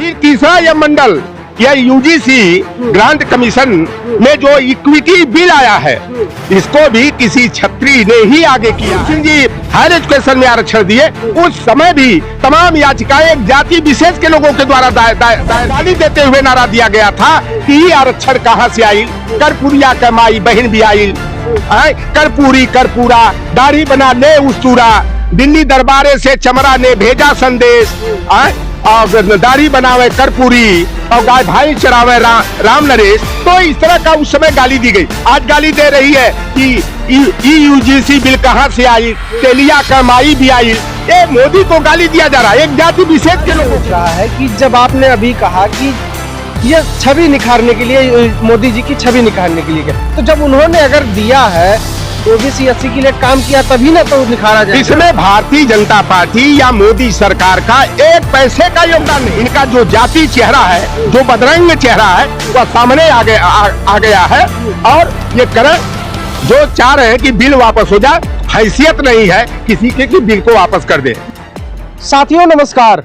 फिर तीसरा यह मंडल, यह यूजीसी ग्रांट कमीशन में जो इक्विटी बिल आया है, इसको भी किसी छत्री ने ही आगे किया। सिंह जी हायर एजुकेशन में आरक्षण दिए, उस समय भी तमाम याचिकाएं जाति विशेष के लोगों के द्वारा गाली देते हुए नारा दिया गया था कि ये आरक्षण कहां से आई, कर्पूरिया कमाई बहन भी आई, कर्पूरी कर्पूरा दाढ़ी बना ले उस्तूरा, दिल्ली दरबारे से चमरा ने भेजा संदेश, और दाढ़ी बनावे कर्पूरी और गाय भाई चरावे राम नरेश। तो इस तरह का उस समय गाली दी गई। आज गाली दे रही है कि यूजीसी बिल कहां से आई, तेलिया कमाई भी आई। ये मोदी को गाली दिया जा रहा है, एक जाति विशेष के लोगों को। रहा है कि जब आपने अभी कहा कि ये छवि निखारने के लिए, मोदी जी की छवि निखारने के लिए, तो जब उन्होंने अगर दिया है ओबीसी एससी के लिए काम किया तभी ना तो निखारा जाए। इसमें भारतीय जनता पार्टी या मोदी सरकार का एक पैसे का योगदान नहीं। इनका जो जाति चेहरा है, जो बदरंग चेहरा है, वह सामने आ गया है। और ये करें जो चाह रहे हैं कि बिल वापस हो जाए, हैसियत नहीं है किसी के कि बिल को वापस कर दे। साथियों नमस्कार।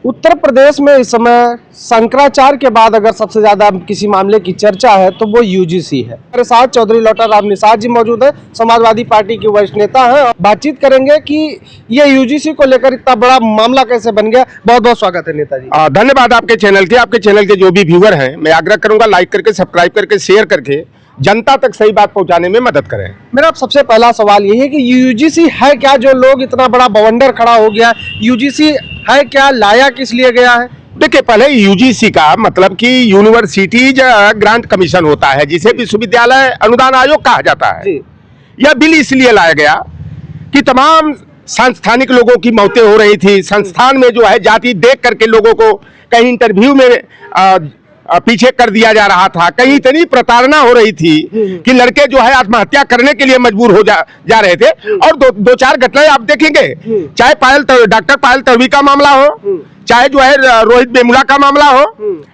उत्तर प्रदेश में इस समय शंकराचार्य के बाद अगर सबसे ज्यादा किसी मामले की चर्चा है तो वो यूजीसी है। मेरे साथ चौधरी लौटा राम निषाद जी मौजूद है, समाजवादी पार्टी के वरिष्ठ नेता हैं। बातचीत करेंगे कि ये यूजीसी को लेकर इतना बड़ा मामला कैसे बन गया। बहुत बहुत स्वागत है नेताजी। धन्यवाद आपके चैनल के जो भी व्यूअर हैं, मैं आग्रह करूंगा लाइक करके, सब्सक्राइब करके, शेयर करके जनता तक सही बात पहुंचाने में मदद करें। मेरा सबसे पहला सवाल यही है कि यूजीसी है क्या, जो लोग इतना बड़ा बवंडर खड़ा हो गया। यूजीसी है क्या, लाया किस लिए गया है? देखिए, पहले यूजीसी का मतलब कि यूनिवर्सिटीज ग्रांट कमीशन होता है, जिसे विश्वविद्यालय अनुदान आयोग कहा जाता है। यह बिल इसलिए लाया गया कि तमाम संस्थानिक लोगों की मौतें हो रही थी। संस्थान में जो है जाति देख करके लोगों को कहीं इंटरव्यू में पीछे कर दिया जा रहा था, कहीं इतनी प्रताड़ना हो रही थी कि लड़के जो है आत्महत्या करने के लिए मजबूर हो जा रहे थे। और दो चार घटनाएं आप देखेंगे, चाहे डॉक्टर पायल तड़वी का मामला हो, चाहे जो है रोहित वेमुला का मामला हो,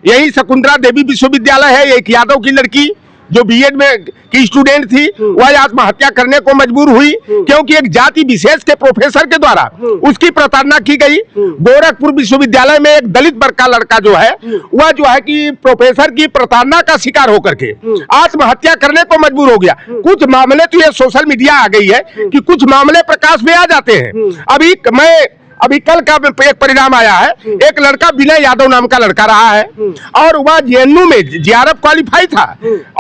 यही शकुंतला देवी विश्वविद्यालय है, एक यादव की लड़की जो बीएड में की स्टूडेंट थी, वह आत्महत्या करने को मजबूर हुई क्योंकि एक जाति विशेष के प्रोफेसर के द्वारा उसकी प्रताड़ना की गई। गोरखपुर विश्वविद्यालय में एक दलित वर्ग का लड़का जो है, वह जो है कि प्रोफेसर की प्रताड़ना का शिकार होकर के आत्महत्या करने को मजबूर हो गया। कुछ मामले तो ये सोशल मीडिया आ गई है कि कुछ मामले प्रकाश में आ जाते हैं। अभी कल का एक परिणाम आया है, एक लड़का विनय यादव नाम का लड़का रहा है और वह जेएनयू में जेआरएफ क्वालिफाई था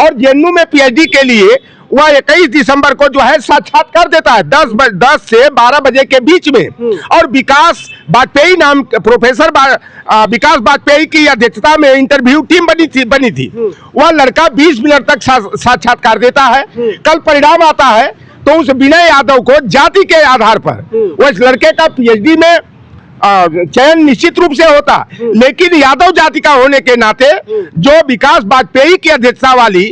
और जेएनयू में पीएचडी के लिए वह 21 दिसंबर को जो है साक्षात्कार देता है 10 से 12 बजे के बीच में। और विकास वाजपेयी नाम प्रोफेसर विकास वाजपेयी की अध्यक्षता में इंटरव्यू टीम बनी थी। वह लड़का 20 मिनट तक साक्षात्कार देता है। कल परिणाम आता है तो उस विनय यादव को जाति के आधार पर उस लड़के का पीएचडी में चयन निश्चित रूप से होता, लेकिन यादव जाति का होने के नाते जो विकास वाजपेयी की अध्यक्षता वाली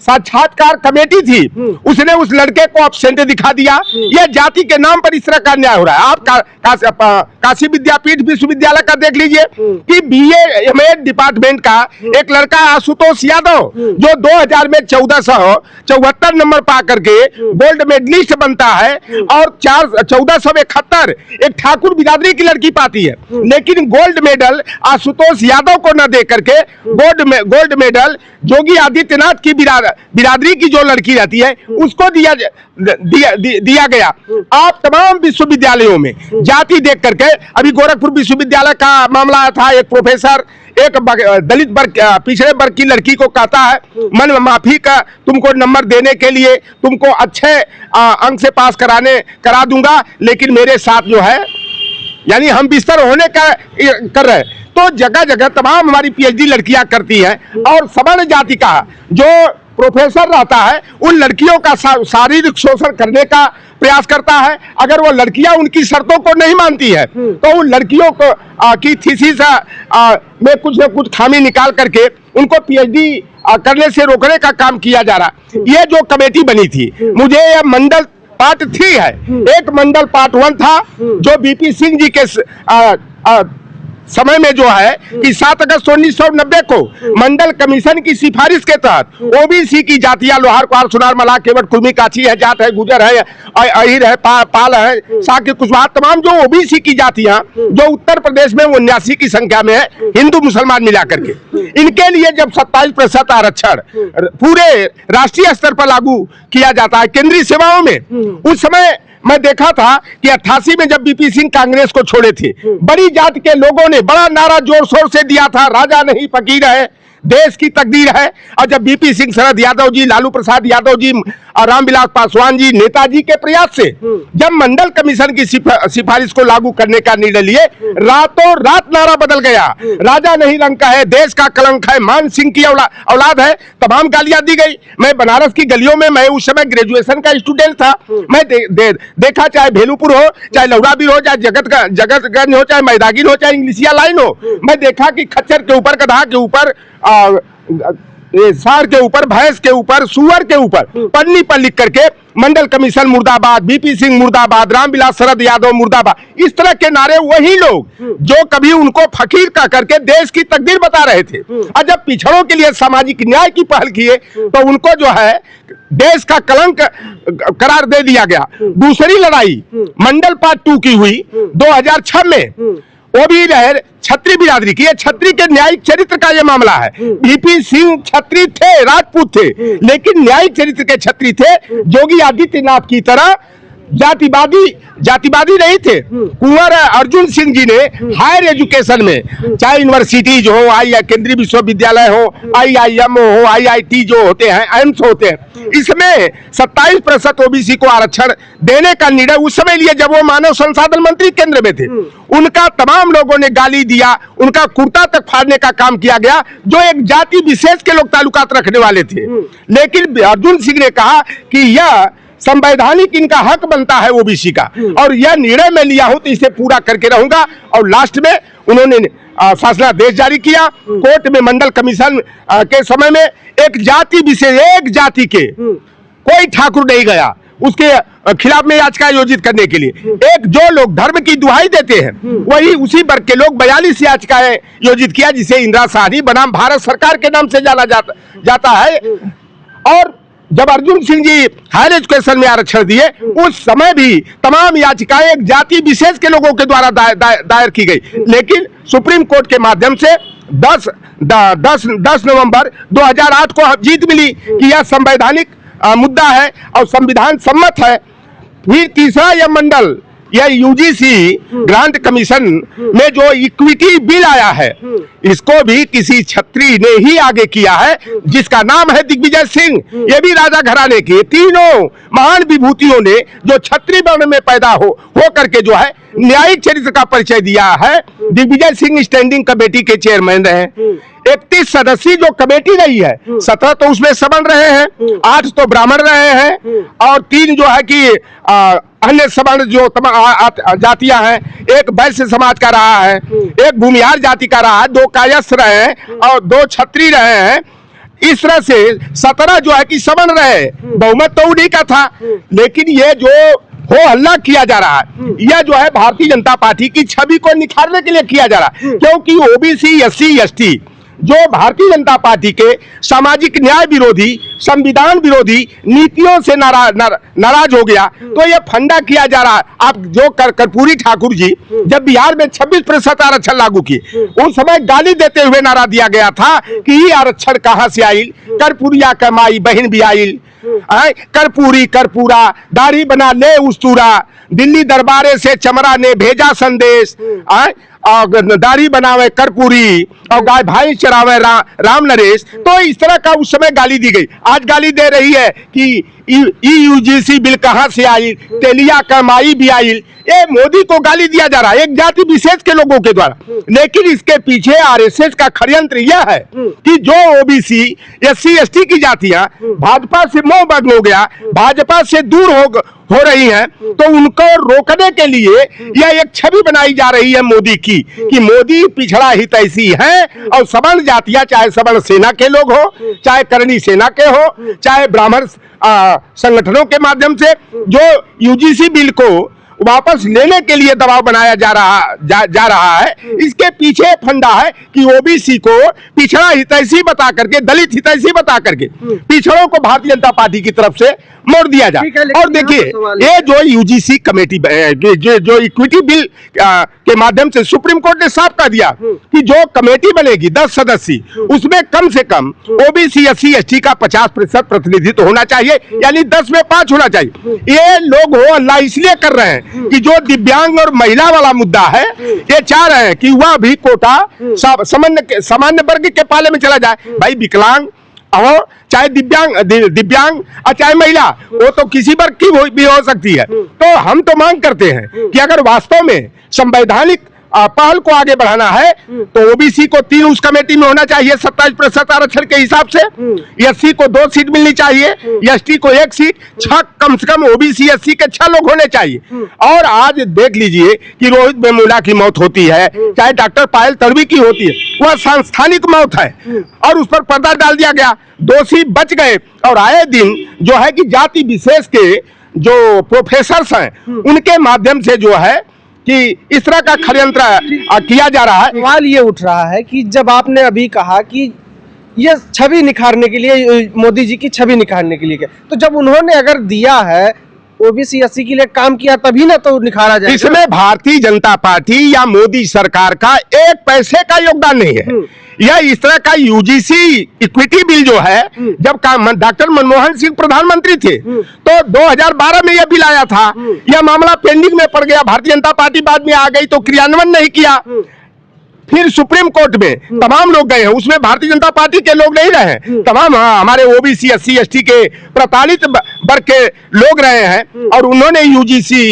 साक्षात्कार कमेटी थी, उसने उस लड़के को एब्सेंट दिखा दिया। यह जाति के नाम पर इस तरह का अन्याय हो रहा है। आप काशी विद्यापीठ विश्वविद्यालय का देख लीजिए कि बीए एमए डिपार्टमेंट का एक लड़का आशुतोष यादव जो 2000 में 1474 नंबर पा करके गोल्ड मेडलिस्ट बनता है और 1471 एक ठाकुर बिरादरी की लड़की पाती है, लेकिन गोल्ड मेडल आशुतोष यादव को न दे करके गोल्ड मेडल योगी आदित्यनाथ की बिरादरी की जो लड़की रहती है उसको दिया गया। आप तमाम विश्वविद्यालयों में जाति देख करके, अभी गोरखपुर विश्वविद्यालय का मामला था, एक प्रोफेसर एक दलित वर्ग पिछड़े वर्ग की लड़की को कहता है मन माफी का तुमको नंबर देने के लिए तुमको अच्छे अंक से पास करा दूंगा, लेकिन मेरे साथ जो है यानी हम बिस्तर होने का कर रहे हैं। तो जगह जगह तमाम हमारी पीएचडी लड़कियां करती हैं और सवर्ण जाति का जो प्रोफेसर रहता है उन लड़कियों का शारीरिक शोषण करने का प्रयास करता है। अगर वो लड़कियां उनकी शर्तों को नहीं मानती है तो उन लड़कियों को की थीसिस में कुछ न कुछ खामी निकाल करके उनको पीएचडी करने से रोकने का काम किया जा रहा। ये जो कमेटी बनी थी, मुझे यह मंडल पार्ट 3 है। एक मंडल पार्ट 1 था जो बीपी सिंह जी के समय में जो है कि 7 अगस्त 1990 को मंडल कमीशन की सिफारिश के तहत ओबीसी की जातियां लोहार कुहार सुनार मलाह केवट कुर्मी काछी है, जाट है, गुजर है, अहिर है, पाल है, साके कुशवाहा, तमाम जो ओबीसी की जातियां जो उत्तर प्रदेश में 79 की संख्या में है, हिंदू मुसलमान मिला करके, इनके लिए जब 27% आरक्षण पूरे राष्ट्रीय स्तर पर लागू किया जाता है केंद्रीय सेवाओं में, उस समय मैं देखा था कि 88 में जब बीपी सिंह कांग्रेस को छोड़े थे, बड़ी जात के लोगों ने बड़ा नारा जोर शोर से दिया था, राजा नहीं फकीर है, देश की तकदीर है। और जब बीपी सिंह, शरद यादव जी, लालू प्रसाद यादव जी और रामविलास पासवान जी, नेताजी के प्रयास से जब मंडल कमीशन की सिफारिश को लागू करने का निर्णय लिए, रातों रात नारा बदल गया, राजा नहीं रंग का है, देश का कलंक है, मान सिंह की औलाद है, तमाम गालियां दी गई। मैं बनारस की गलियों में, मैं उस समय ग्रेजुएशन का स्टूडेंट था, मैं देखा, चाहे भेलूपुर हो, चाहे लौराबीर हो, चाहे जगतगंज हो, चाहे मैदागिर हो, चाहे इंग्लिशिया लाइन हो, मैं देखा कि खच्चर के ऊपर, गधा के ऊपर, सार के ऊपर, भैंस के ऊपर, सुअर के ऊपर पन्नी पर लिख करके मंडल कमीशन मुर्दाबाद, बीपी सिंह मुर्दाबाद, रामविलास शरद यादव मुर्दाबाद, इस तरह के नारे वही लोग जो कभी उनको फकीर का करके देश की तकदीर बता रहे थे, और जब पिछड़ों के लिए सामाजिक न्याय की पहल किए तो उनको जो है देश का कलंक करार दे दिया गया। दूसरी लड़ाई मंडल पार्ट 2 की हुई 2006 में, वो भी लहर छत्री बिरादरी की, छत्री के न्यायिक चरित्र का ये मामला है। बीपी सिंह छत्री थे, राजपूत थे, लेकिन न्यायिक चरित्र के छत्री थे, योगी आदित्यनाथ की तरह जातिवादी नहीं थे। कुंवर अर्जुन सिंह जी ने हायर एजुकेशन में, चाहे यूनिवर्सिटीज हो, केंद्रीय विश्वविद्यालय हो, IIM हो, IIT जो होते हैं, एम्स होते हैं, इसमें 27% ओबीसी को आरक्षण देने का निर्णय उस समय लिए जब वो मानव संसाधन मंत्री केंद्र में थे। उनका तमाम लोगों ने गाली दिया, उनका कुर्ता तक फाड़ने का काम किया गया, जो एक जाति विशेष के लोग ताल्लुकात रखने वाले थे। लेकिन अर्जुन सिंह ने कहा कि यह संवैधानिक इनका हक बनता है ओबीसी का, और यह निर्णय मैं लिया हूं तो इसे पूरा करके रहूंगा। और लास्ट में उन्होंने शासनादेश जारी किया। कोर्ट में मंडल कमीशन के समय में एक जाति विशेष, एक जाति के कोई ठाकुर नहीं गया उसके खिलाफ में याचिका आयोजित करने के लिए। एक जो लोग धर्म की दुहाई देते हैं वही उसी वर्ग के लोग 42 याचिकाएं योजित किया, जिसे इंदिरा शाही बनाम भारत सरकार के नाम से जाना जाता है। और जब अर्जुन सिंह जी हायर एजुकेशन में आरक्षण दिए, उस समय भी तमाम याचिकाएं एक जाति विशेष के लोगों के द्वारा दायर की गई, लेकिन सुप्रीम कोर्ट के माध्यम से 10 नवंबर 2008 को जीत मिली कि यह संवैधानिक मुद्दा है और संविधान सम्मत है। फिर तीसरा यह मंडल, यह यूजीसी ग्रांट कमीशन में जो इक्विटी बिल आया है, इसको भी किसी छत्री ने ही आगे किया है, जिसका नाम है दिग्विजय सिंह। ये भी राजा घराने के तीनों महान विभूतियों ने जो छत्री वर्ण में पैदा हो करके जो है न्यायिक चरित्र का परिचय दिया है। दिग्विजय सिंह स्टैंडिंग कमेटी के चेयरमैन रहे। 31 सदस्यीय जो कमेटी रही है, 17 तो उसमें सवर्ण रहे हैं, 8 तो ब्राह्मण रहे हैं, और 3 जो है कि अन्य सवर्ण जो जातियां हैं, एक वैश्य समाज का रहा है, एक भूमिहार जाति का रहा है, 2 कायस्थ रहे हैं और 2 छत्री रहे हैं। इस तरह से 17 जो है कि सवर्ण रहे, बहुमत तो उन्हीं का था। लेकिन ये जो हो हल्ला किया जा रहा है, यह जो है भारतीय जनता पार्टी की छवि को निखारने के लिए किया जा रहा है, क्योंकि ओबीसी, SC, ST जो भारतीय जनता पार्टी के सामाजिक न्याय विरोधी, संविधान विरोधी नीतियों से नाराज हो गया, तो यह फंडा किया जा रहा है। आप जो कर्पूरी ठाकुर जी जब बिहार में 26% आरक्षण लागू किए, उस समय गाली देते हुए नारा दिया गया था कि ये आरक्षण कहां से आई, कर्पूरिया कमाई बहन भी आई, कर्पूरी कर्पूरा दाढ़ी बना ले उस्तूरा, दिल्ली दरबारे से चमरा ने भेजा संदेश, दाढ़ी बनावे कर्पूरी और गाय भाई चरावे राम नरेश। तो इस तरह का उस समय गाली दी गई। आज गाली दे रही है कि यूजीसी बिल कहां से आई, तेलिया कमाई भी आई। ये मोदी को गाली दिया जा रहा है एक जाति विशेष के लोगों के द्वारा। लेकिन इसके पीछे आरएसएस का षड्यंत्र यह है कि जो ओबीसी, SC, ST की जातियां भाजपा से मोह भंग हो गया, भाजपा से दूर हो रही हैं, तो उनको रोकने के लिए यह एक छवि बनाई जा रही है मोदी की कि मोदी पिछड़ा हितैषी है, और सवर्ण जातियां, चाहे सवर्ण सेना के लोग हो, चाहे करणी सेना के हो, चाहे ब्राह्मण संगठनों के माध्यम से जो यूजीसी बिल को वापस लेने के लिए दबाव बनाया जा रहा है। इसके पीछे फंडा है कि ओबीसी को पिछड़ा हितैषी बता करके, दलित हितैषी बता करके पिछड़ों को भारतीय जनता पार्टी की तरफ से मोड़ दिया जाए। और देखिए, ये जो यूजीसी कमेटी, जो इक्विटी बिल के माध्यम से सुप्रीम कोर्ट ने साफ कर दिया कि जो कमेटी बनेगी 10 सदस्यीय, उसमें कम से कम ओबीसी SC ST का 50% प्रतिनिधित्व होना चाहिए, यानी 10 में 5 होना चाहिए। ये लोग हो अल्लाह इसलिए कर रहे हैं कि जो दिव्यांग और महिला वाला मुद्दा है, ये चाह रहे हैं कि वह भी कोटा सामान्य वर्ग के पाले में चला जाए। भाई विकलांग और चाहे दिव्यांग और चाहे महिला, वो तो किसी वर्ग की भी हो सकती है। तो हम तो मांग करते हैं कि अगर वास्तव में संवैधानिक पहल को आगे बढ़ाना है तो ओबीसी को 3 उस कमेटी में होना चाहिए 27% आरक्षण के हिसाब से, SC को 2 सीट मिलनी चाहिए, ST को 1 सीट, 6 कम से कम ओबीसी SC के 6 लोग होने चाहिए। और आज देख लीजिए कि रोहित वेमुला की मौत होती है, चाहे डॉक्टर पायल तडवी की होती है, वह सांस्थानिक मौत है और उस पर पर्दा डाल दिया गया, दोषी बच गए। और आए दिन जो है कि जाति विशेष के जो प्रोफेसर्स हैं उनके माध्यम से जो है कि इस तरह का षड्यंत्र किया जा रहा है। सवाल ये उठ रहा है कि जब आपने अभी कहा कि ये छवि निखारने के लिए, मोदी जी की छवि निखारने के लिए, तो जब उन्होंने अगर दिया है ओबीसी SC के लिए काम किया तभी ना तो निखारा जाए। इसमें भारतीय जनता पार्टी या मोदी सरकार का 1 पैसे का योगदान नहीं है। यह इस तरह का यूजीसी इक्विटी बिल जो है, जब डॉक्टर मनमोहन सिंह प्रधानमंत्री थे तो 2012 में यह बिल आया था। यह मामला पेंडिंग में पड़ गया, भारतीय जनता पार्टी बाद में आ गई तो क्रियान्वयन नहीं किया। फिर सुप्रीम कोर्ट में तमाम लोग गए हैं, उसमें भारतीय जनता पार्टी के लोग नहीं रहे, तमाम हमारे ओबीसी SC ST के प्रताड़ित वर्ग के लोग रहे हैं। और उन्होंने यूजीसी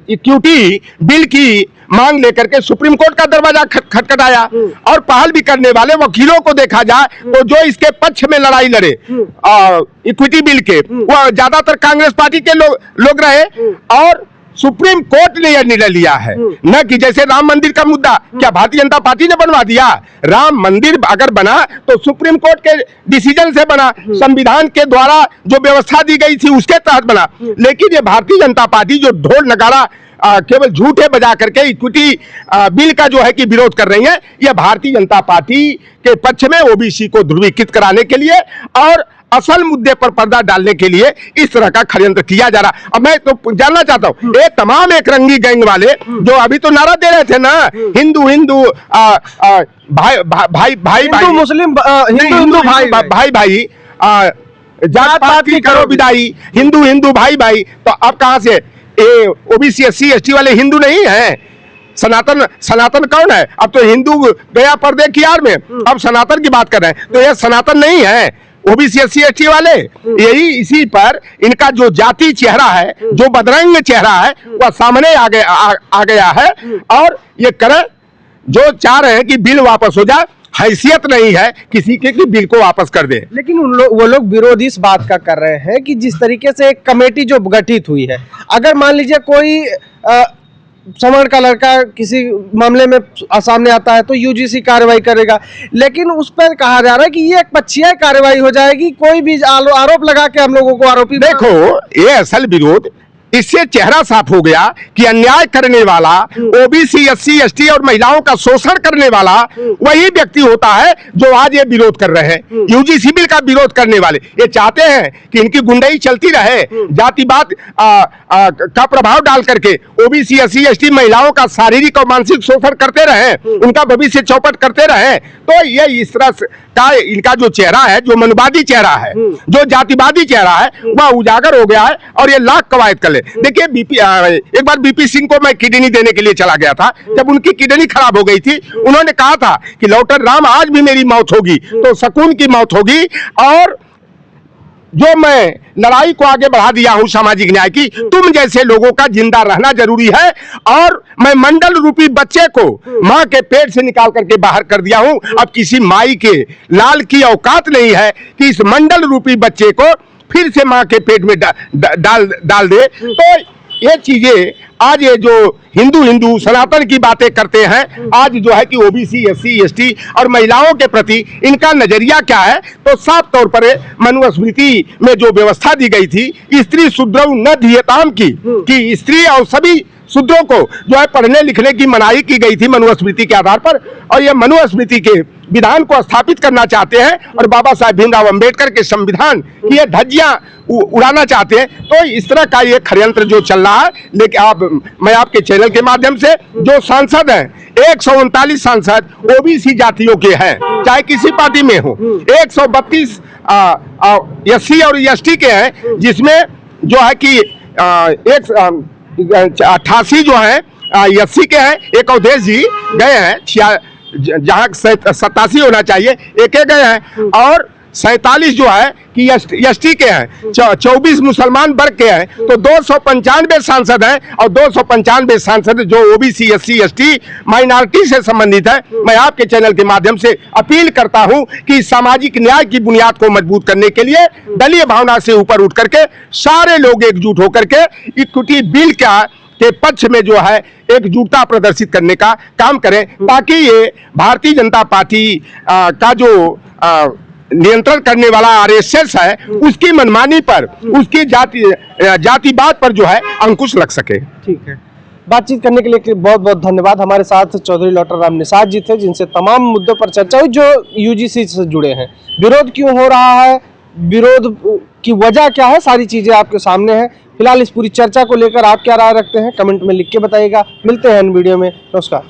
इक्विटी बिल की मांग लेकर के सुप्रीम कोर्ट का दरवाजा खटखटाया। और पहल भी करने वाले वकीलों को देखा जाए तो जो इसके पक्ष में लड़ाई लड़े इक्विटी बिल के, वह ज्यादातर कांग्रेस पार्टी के लोग रहे। और सुप्रीम कोर्ट ने यह निर्णय लिया है, न कि जैसे राम मंदिर का मुद्दा क्या भारतीय जनता पार्टी ने बनवा दिया? राम मंदिर अगर बना तो सुप्रीम कोर्ट के डिसीजन से बना, संविधान के द्वारा जो व्यवस्था दी गई थी उसके तहत बना। लेकिन ये भारतीय जनता पार्टी जो ढोल नगाड़ा केवल झूठे बजा करके इक्विटी बिल का जो है कि विरोध कर रही है, यह भारतीय जनता पार्टी के पक्ष में ओबीसी को ध्रुवीकृत कराने के लिए और असल मुद्दे पर पर्दा डालने के लिए इस तरह का षड्यंत्र किया जा रहा। अब मैं तो जानना चाहता हूँ, ये तमाम एक रंगी गैंग वाले जो अभी तो नारा दे रहे थे ना, हिंदू हिंदू भाई भाई भाई हिंदू मुस्लिम हिंदू भाई भाई जात पात की करो विदाई, हिंदू हिंदू भाई भाई, तो अब कहां से ये ओबीसी SC ST वाले हिंदू नहीं है? सनातन कौन है? अब तो हिंदू गया पर्दे की आड़ में, अब सनातन की बात कर रहे हैं, तो ये सनातन नहीं है ओबीसी SC ST वाले। यही इसी पर इनका जो जाति चेहरा है, जो बदरंग चेहरा है, वह सामने आ गया है। और ये करें जो चाह रहे हैं कि बिल वापस हो जाए, हैसियत नहीं है किसी के कि बिल को वापस कर दे। लेकिन वो लोग विरोध इस बात का कर रहे हैं कि जिस तरीके से एक कमेटी जो गठित हुई है, अगर मान लीजिए कोई सवर्ण का लड़का किसी मामले में सामने आता है तो यूजीसी कार्रवाई करेगा, लेकिन उस पर कहा जा रहा है कि ये एक पक्षीय कार्रवाई हो जाएगी, कोई भी आरोप लगा के हम लोगों को आरोपी। देखो, ये असल विरोध, इससे चेहरा साफ हो गया कि अन्याय करने वाला, ओबीसी SC ST और महिलाओं का शोषण करने वाला वही व्यक्ति होता है जो आज ये विरोध कर रहे हैं। यूजीसी बिल का विरोध करने वाले ये चाहते हैं कि इनकी गुंडाई चलती रहे, जातिवाद का प्रभाव डाल करके ओबीसी SC ST महिलाओं का शारीरिक और मानसिक शोषण करते रहे, उनका भविष्य चौपट करते रहे। तो ये इस तरह का इनका जो चेहरा है, जो मनवादी चेहरा है, जो जातिवादी चेहरा है, वह उजागर हो गया है और ये लाख कवायद कर ले। देखिए, एक बार बीपी सिंह को मैं किडनी देने के लिए चला गया था, जब उनकी किडनी खराब हो गई थी, उन्होंने कहा था कि लौटर राम आज भी मेरी मौत होगी तो सकून की मौत होगी। और जो मैं लड़ाई को आगे बढ़ा दिया हूं सामाजिक न्याय की, तुम जैसे लोगों का जिंदा रहना जरूरी है। और मैं मंडल रूपी बच्चे को मां के पेट से निकाल करके बाहर कर दिया हूं। अब किसी माई के लाल की औकात नहीं है कि इस मंडल रूपी बच्चे को फिर से मां के पेट में डाल दे। तो ये चीजें आज ये जो हिंदू सनातन की बातें करते हैं, आज जो है कि ओबीसी, एससी, एसटी और महिलाओं के प्रति इनका नजरिया क्या है, तो साफ तौर पर मनुस्मृति में जो व्यवस्था दी गई थी, स्त्री शूद्रौ न धियताम की, कि स्त्री और सभी शूद्रों को जो है पढ़ने लिखने की मनाही की गई थी मनुस्मृति के आधार पर, और ये मनुस्मृति के विधान को स्थापित करना चाहते हैं और बाबा साहेब भीमराव अंबेडकर के संविधान की ये धज्जियां उड़ाना चाहते हैं। तो इस तरह का ये षड्यंत्र जो चल रहा है, लेकिन मैं आपके चैनल के माध्यम से जो सांसद हैं, 139 सांसद ओबीसी जातियों के हैं, चाहे किसी पार्टी में हो, 132 एससी और एसटी के हैं, जिसमें जो है कि 88 जो है एससी के हैं, एक अवधेश जी गए हैं, जहाँ 87 होना चाहिए, एक गए हैं, और 47 जो है कि एसटी के हैं, 24 मुसलमान वर्ग के हैं, तो 295 सांसद हैं, और 295 सांसद जो ओबीसी, एससी, एसटी माइनॉरिटी से संबंधित है। मैं आपके चैनल के माध्यम से अपील करता हूं कि सामाजिक न्याय की बुनियाद को मजबूत करने के लिए दलीय भावना से ऊपर उठ करके सारे लोग एकजुट होकर के इक्विटी बिल के पक्ष में जो है एकजुटता प्रदर्शित करने का काम करें, ताकि ये भारतीय जनता पार्टी का जो नियंत्रण करने वाला आरएसएस है, उसकी मनमानी पर, उसकी जातिवाद पर जो है अंकुश लग सके। ठीक है, बातचीत करने के लिए बहुत बहुत धन्यवाद। हमारे साथ चौधरी लॉटर राम निषाद जी थे, जिनसे तमाम मुद्दों पर चर्चा हुई जो यूजीसी से जुड़े हैं। विरोध क्यों हो रहा है, विरोध की वजह क्या है, सारी चीजें आपके सामने हैं। फिलहाल इस पूरी चर्चा को लेकर आप क्या राय रखते हैं, कमेंट में लिख के बताइएगा। मिलते हैं इन वीडियो में। नमस्कार।